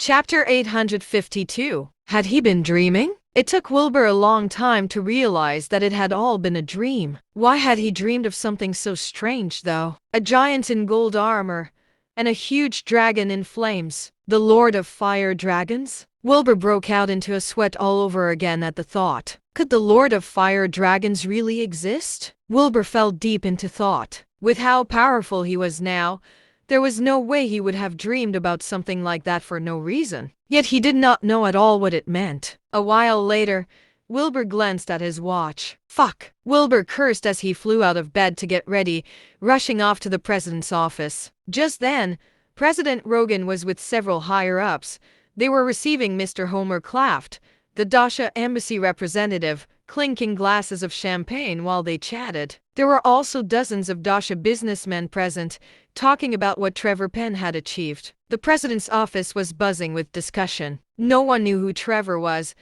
Chapter 852. Had he been dreaming? It took Wilbur a long time to realize that it had all been a dream. Why had he dreamed of something so strange, though? A giant in gold armor, and a huge dragon in flames. The Lord of Fire Dragons? Wilbur broke out into a sweat all over again at the thought. Could the Lord of Fire Dragons really exist? Wilbur fell deep into thought. With how powerful he was now, there was no way he would have dreamed about something like that for no reason. Yet he did not know at all what it meant. A while later, Wilbur glanced at his watch. Fuck! Wilbur cursed as he flew out of bed to get ready, rushing off to the president's office. Just then, President Rogan was with several higher-ups. They were receiving Mr. Homer Claft, the Dasha embassy representative, clinking glasses of champagne while they chatted. There were also dozens of Dasha businessmen present, talking about what Trevor Penn had achieved. The president's office was buzzing with discussion. No one knew who Trevor was,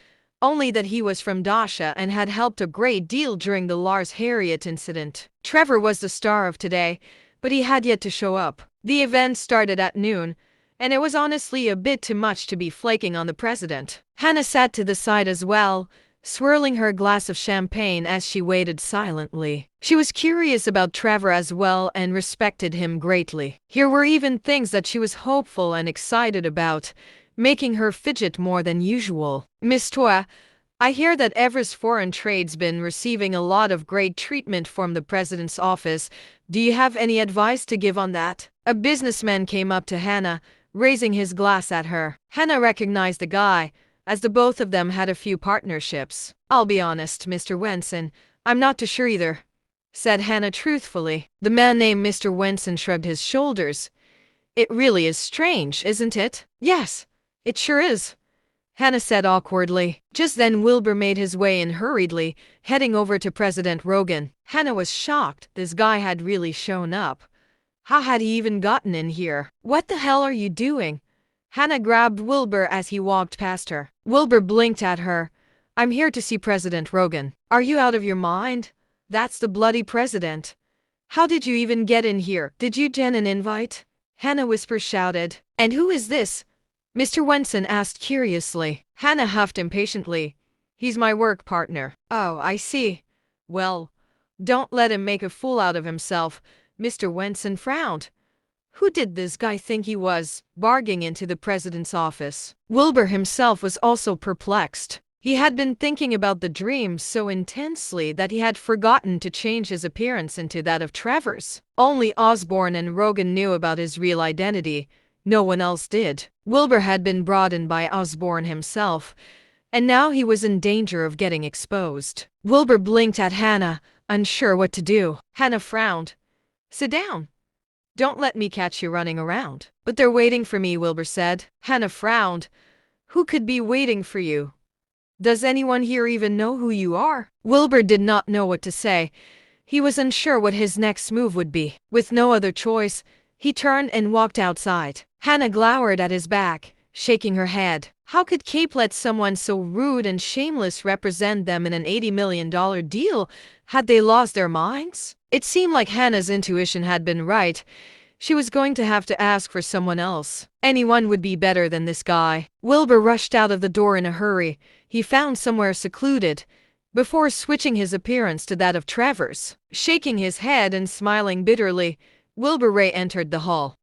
only that he was from Dasha and had helped a great deal during the Lars Harriet incident. Trevor was the star of today, but he had yet to show up. The event started at noon, and it was honestly a bit too much to be flaking on the president. Hannah sat to the side as well, swirling her glass of champagne as she waited silently. She was curious about Trevor as well and respected him greatly. Here were even things that she was hopeful and excited about, making her fidget more than usual. Miss Toa, I hear that Ever's foreign trade's been receiving a lot of great treatment from the president's office. Do you have any advice to give on that? A businessman came up to Hannah, raising his glass at her. Hannah recognized the guy, as the both of them had a few partnerships. I'll be honest, Mr. Wenson, I'm not too sure either, said Hannah truthfully. The man named Mr. Wenson shrugged his shoulders. It really is strange, isn't it? Yes, it sure is, Hannah said awkwardly. Just then Wilbur made his way in hurriedly, heading over to President Rogan. Hannah was shocked. This guy had really shown up. How had he even gotten in here? What the hell are you doing? Hannah grabbed Wilbur as he walked past her. Wilbur blinked at her. I'm here to see President Rogan. Are you out of your mind? That's the bloody president. How did you even get in here? Did you gen an invite? Hannah whisper shouted. And who is this? Mr. Wenson asked curiously. Hannah huffed impatiently. He's my work partner. Oh, I see. Well, don't let him make a fool out of himself. Mr. Wenson frowned. Who did this guy think he was, barging into the president's office? Wilbur himself was also perplexed. He had been thinking about the dream so intensely that he had forgotten to change his appearance into that of Trevor's. Only Osborne and Rogan knew about his real identity. No one else did. Wilbur had been brought in by Osborne himself, and now he was in danger of getting exposed. Wilbur blinked at Hannah, unsure what to do. Hannah frowned. Sit down. Don't let me catch you running around. But they're waiting for me, Wilbur said. Hannah frowned. Who could be waiting for you? Does anyone here even know who you are? Wilbur did not know what to say. He was unsure what his next move would be. With no other choice, he turned and walked outside. Hannah glowered at his back, shaking her head. How could Cape let someone so rude and shameless represent them in an $80 million deal? Had they lost their minds? It seemed like Hannah's intuition had been right. She was going to have to ask for someone else. Anyone would be better than this guy. Wilbur rushed out of the door in a hurry. He found somewhere secluded, before switching his appearance to that of Trevor's. Shaking his head and smiling bitterly, Wilbur Ray entered the hall.